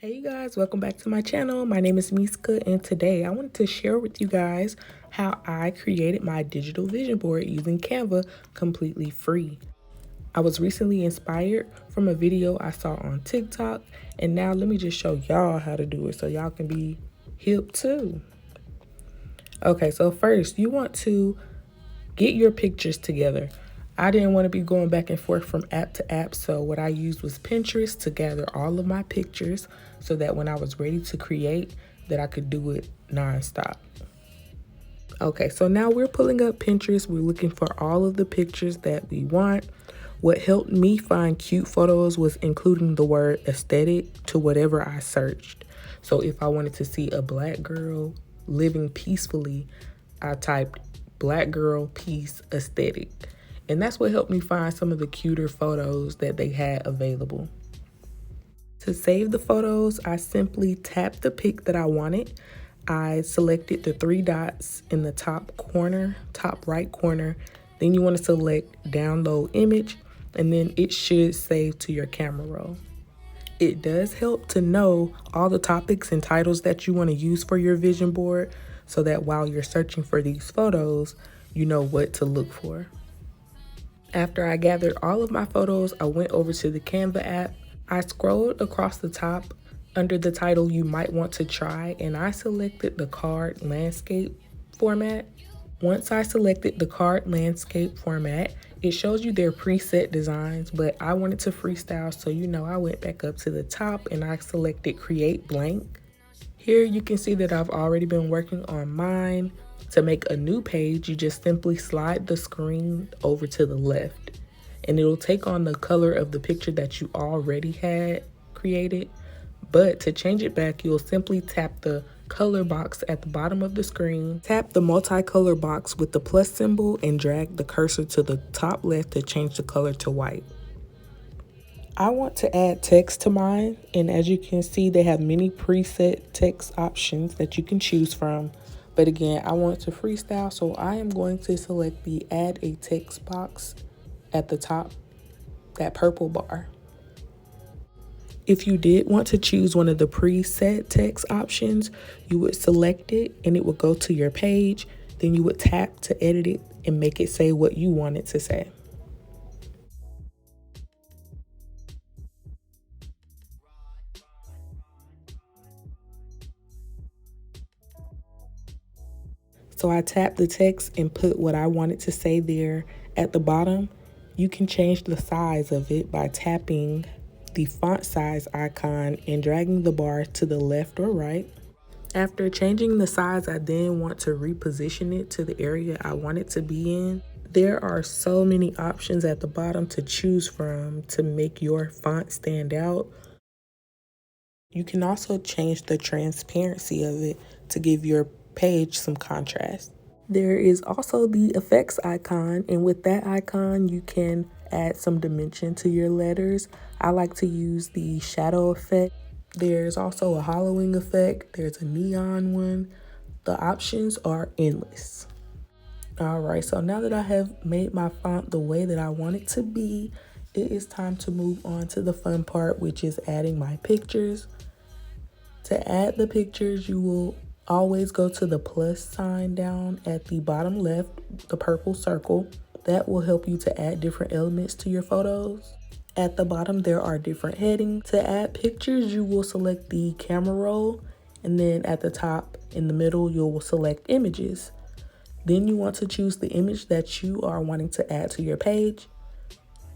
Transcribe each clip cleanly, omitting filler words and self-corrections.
Hey you guys, welcome back to my channel. My name is Miska and today I wanted to share with you guys how I created my digital vision board using Canva completely free. I was recently inspired from a video I saw on TikTok, and now let me just show y'all how to do it so y'all can be hip too. Okay, so first you want to get your pictures together. I didn't want to be going back and forth from app to app, so what I used was Pinterest to gather all of my pictures so that when I was ready to create, that I could do it nonstop. Okay, so now we're pulling up Pinterest. We're looking for all of the pictures that we want. What helped me find cute photos was including the word aesthetic to whatever I searched. So if I wanted to see a black girl living peacefully, I typed black girl peace aesthetic. And that's what helped me find some of the cuter photos that they had available. To save the photos, I simply tapped the pic that I wanted. I selected the three dots in the top corner, top right corner. Then you want to select download image, and then it should save to your camera roll. It does help to know all the topics and titles that you want to use for your vision board so that while you're searching for these photos, you know what to look for. After I gathered all of my photos, I went over to the Canva app. I scrolled across the top under the title you might want to try, and I selected the card landscape format. Once I selected the card landscape format, it shows you their preset designs, but I wanted to freestyle, so I went back up to the top and I selected create blank. Here you can see that I've already been working on mine. To make a new page, you just simply slide the screen over to the left and it'll take on the color of the picture that you already had created. But to change it back, you'll simply tap the color box at the bottom of the screen, tap the multicolor box with the plus symbol, and drag the cursor to the top left to change the color to white. I want to add text to mine, and as you can see, they have many preset text options that you can choose from. But again, I want to freestyle, so I am going to select the add a text box at the top, that purple bar. If you did want to choose one of the preset text options, you would select it and it would go to your page. Then you would tap to edit it and make it say what you want it to say. So I tapped the text and put what I wanted to say there at the bottom. You can change the size of it by tapping the font size icon and dragging the bar to the left or right. After changing the size, I then want to reposition it to the area I want it to be in. There are so many options at the bottom to choose from to make your font stand out. You can also change the transparency of it to give your page some contrast. There is also the effects icon, and with that icon you can add some dimension to your letters. I like to use the shadow effect. There's also a hollowing effect. There's a neon one. The options are endless. All right, so now that I have made my font the way that I want it to be, it is time to move on to the fun part, which is adding my pictures. To add the pictures, you will always go to the plus sign down at the bottom left, the purple circle. That will help you to add different elements to your photos. At the bottom, there are different headings. To add pictures, you will select the camera roll, and then at the top in the middle, you will select images. Then you want to choose the image that you are wanting to add to your page.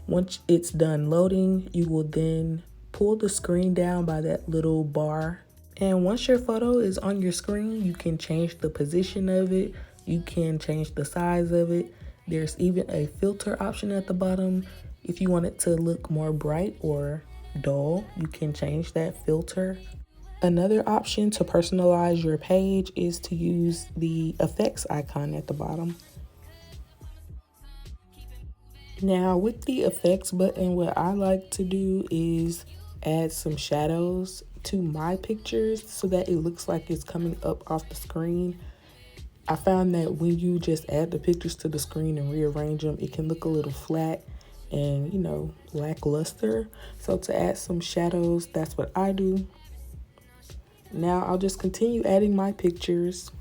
Once it's done loading, you will then pull the screen down by that little bar. And once your photo is on your screen, you can change the position of it. You can change the size of it. There's even a filter option at the bottom. If you want it to look more bright or dull, you can change that filter. Another option to personalize your page is to use the effects icon at the bottom. Now with the effects button, what I like to do is add some shadows to my pictures so that it looks like it's coming up off the screen. I found that when you just add the pictures to the screen and rearrange them, it can look a little flat and lackluster. So to add some shadows, that's what I do. Now I'll just continue adding my pictures.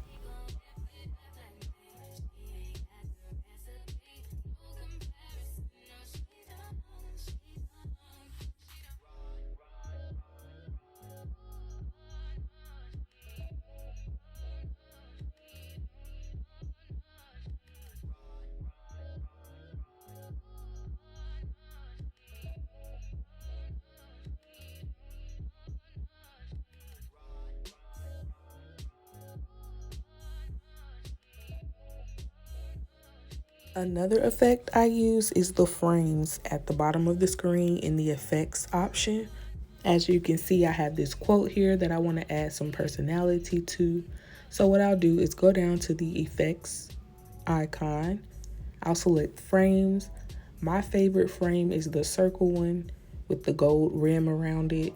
Another effect I use is the frames at the bottom of the screen in the effects option. As you can see, I have this quote here that I want to add some personality to. So what I'll do is go down to the effects icon. I'll select frames. My favorite frame is the circle one with the gold rim around it.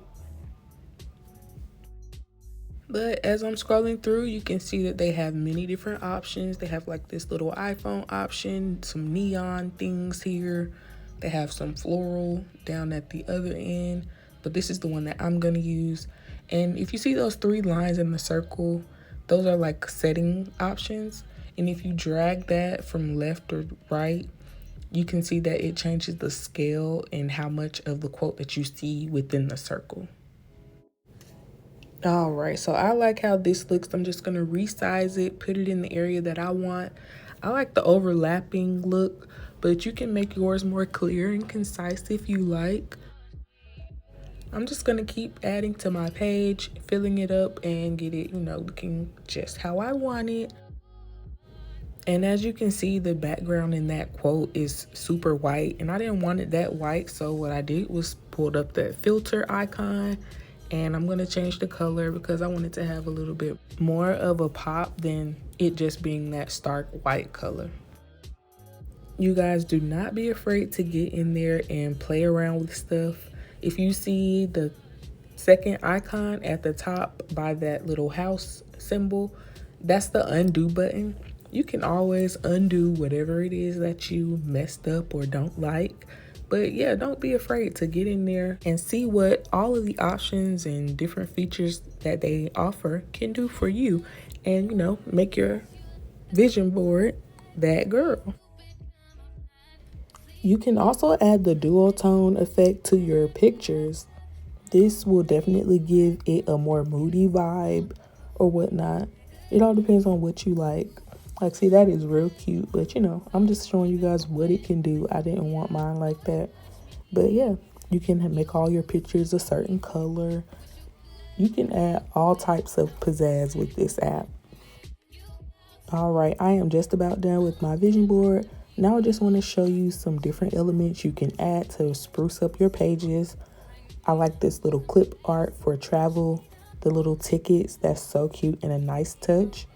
But as I'm scrolling through, you can see that they have many different options. They have like this little iPhone option, some neon things here. They have some floral down at the other end, but this is the one that I'm gonna use. And if you see those three lines in the circle, those are like setting options. And if you drag that from left or right, you can see that it changes the scale and how much of the quote that you see within the circle. All right, so I like how this looks. I'm just gonna resize it, put it in the area that I want. I like the overlapping look, but you can make yours more clear and concise if you like. I'm just gonna keep adding to my page, filling it up and get it, looking just how I want it. And as you can see, the background in that quote is super white, and I didn't want it that white, so what I did was pulled up that filter icon, and I'm gonna change the color because I wanted to have a little bit more of a pop than it just being that stark white color. You guys, do not be afraid to get in there and play around with stuff. If you see the second icon at the top by that little house symbol, that's the undo button. You can always undo whatever it is that you messed up or don't like. But yeah, don't be afraid to get in there and see what all of the options and different features that they offer can do for you, and make your vision board that girl. You can also add the dual tone effect to your pictures. This will definitely give it a more moody vibe or whatnot. It all depends on what you like. Like, see, that is real cute, but I'm just showing you guys what it can do. I didn't want mine like that. But yeah, you can make all your pictures a certain color. You can add all types of pizzazz with this app. All right, I am just about done with my vision board. Now I just want to show you some different elements you can add to spruce up your pages. I like this little clip art for travel, the little tickets. That's so cute and a nice touch.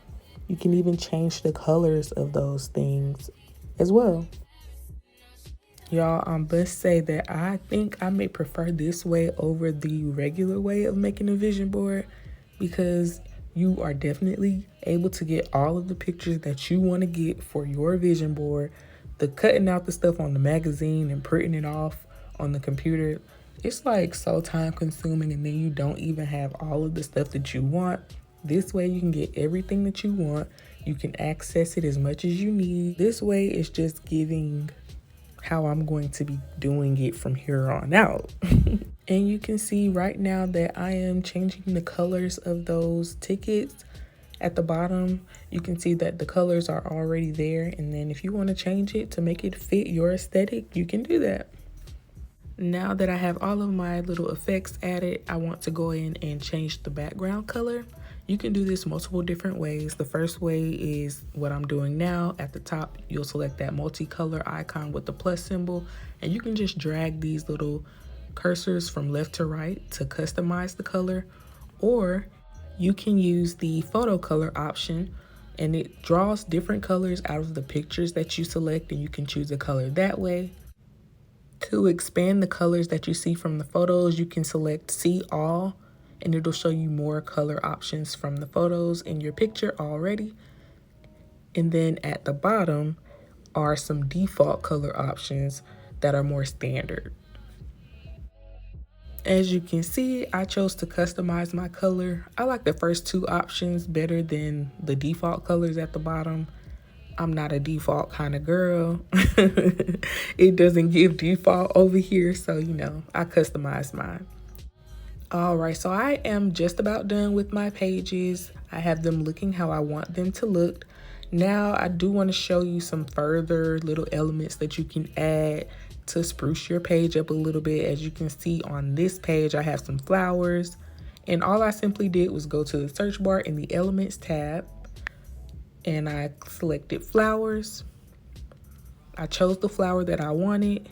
You can even change the colors of those things as well. Y'all, I must say that I think I may prefer this way over the regular way of making a vision board, because you are definitely able to get all of the pictures that you want to get for your vision board. The cutting out the stuff on the magazine and printing it off on the computer, it's like so time consuming, and then you don't even have all of the stuff that you want. This way you can get everything that you want. You can access it as much as you need. This way it's just giving how I'm going to be doing it from here on out. And you can see right now that I am changing the colors of those tickets. At the bottom, you can see that the colors are already there. And then if you want to change it to make it fit your aesthetic, you can do that. Now that I have all of my little effects added, I want to go in and change the background color. You can do this multiple different ways. The first way is what I'm doing now. At the top, you'll select that multicolor icon with the plus symbol, and you can just drag these little cursors from left to right to customize the color, or you can use the photo color option, and it draws different colors out of the pictures that you select, and you can choose a color that way. To expand the colors that you see from the photos, you can select See All, and it'll show you more color options from the photos in your picture already. And then at the bottom are some default color options that are more standard. As you can see, I chose to customize my color. I like the first two options better than the default colors at the bottom. I'm not a default kind of girl. It doesn't give default over here, so you know, I customized mine. All right, so I am just about done with my pages. I have them looking how I want them to look. Now I do want to show you some further little elements that you can add to spruce your page up a little bit. As you can see on this page, I have some flowers, and all I simply did was go to the search bar in the Elements tab, and I selected flowers. I chose the flower that I wanted,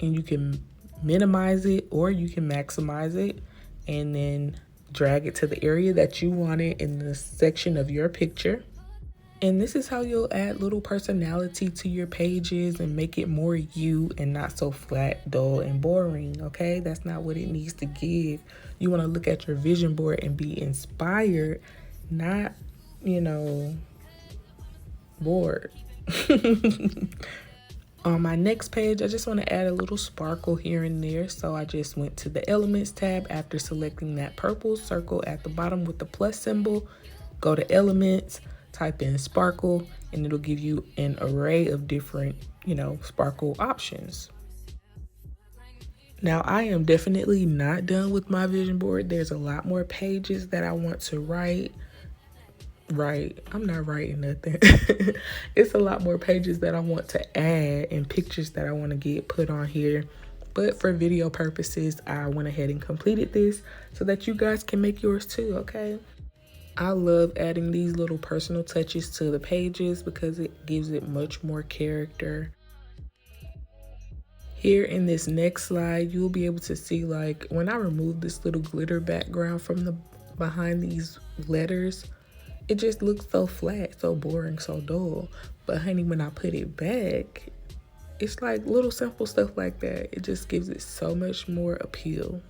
and you can minimize it or you can maximize it, and then drag it to the area that you want it in the section of your picture. And this is how you'll add little personality to your pages and make it more you and not so flat, dull, and boring, okay? That's not what it needs to give. You want to look at your vision board and be inspired, not, you know, bored. On my next page, I just want to add a little sparkle here and there. So I just went to the Elements tab after selecting that purple circle at the bottom with the plus symbol. Go to Elements, type in sparkle, and it'll give you an array of different, you know, sparkle options. Now, I am definitely not done with my vision board. There's a lot more pages that I want to write. I'm not writing nothing. It's a lot more pages that I want to add and pictures that I want to get put on here. But for video purposes, I went ahead and completed this so that you guys can make yours too, okay? I love adding these little personal touches to the pages because it gives it much more character. Here in this next slide, you'll be able to see, like, when I remove this little glitter background from the behind these letters, it just looks so flat, so boring, so dull. But honey, when I put it back, it's like little simple stuff like that. It just gives it so much more appeal.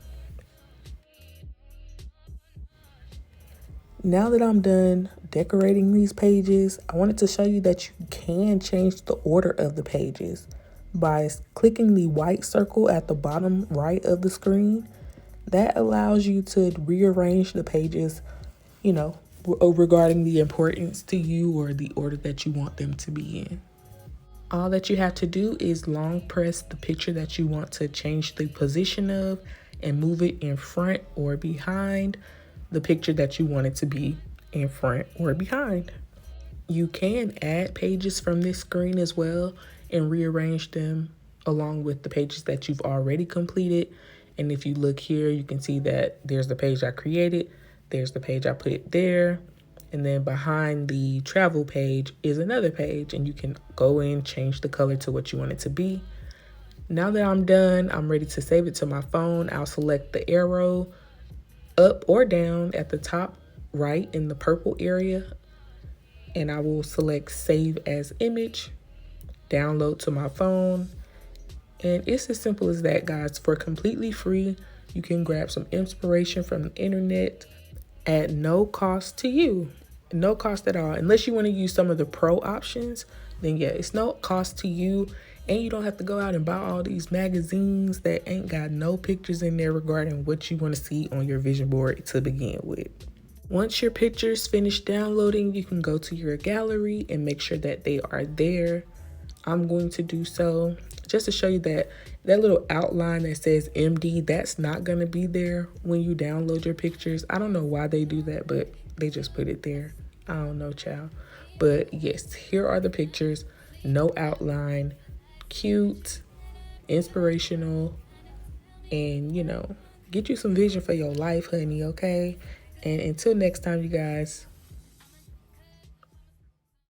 Now that I'm done decorating these pages, I wanted to show you that you can change the order of the pages by clicking the white circle at the bottom right of the screen. That allows you to rearrange the pages, you know, regarding the importance to you or the order that you want them to be in. All that you have to do is long press the picture that you want to change the position of and move it in front or behind the picture that you want it to be in front or behind. You can add pages from this screen as well and rearrange them along with the pages that you've already completed. And if you look here, you can see that there's the page I created. There's the page I put there, and then behind the travel page is another page, and you can go in, change the color to what you want it to be. Now that I'm done, I'm ready to save it to my phone. I'll select the arrow up or down at the top right in the purple area, and I will select save as image, download to my phone. And it's as simple as that, guys. For completely free, you can grab some inspiration from the internet at no cost to you. No cost at all. Unless you want to use some of the pro options, then yeah, it's no cost to you. And you don't have to go out and buy all these magazines that ain't got no pictures in there regarding what you want to see on your vision board to begin with. Once your pictures finish downloading, you can go to your gallery and make sure that they are there. I'm going to do so just to show you that that little outline that says MD, that's not going to be there when you download your pictures. I don't know why they do that, but they just put it there. I don't know, child. But yes, here are the pictures. No outline, cute, inspirational, and, you know, get you some vision for your life, honey, okay? And until next time, you guys,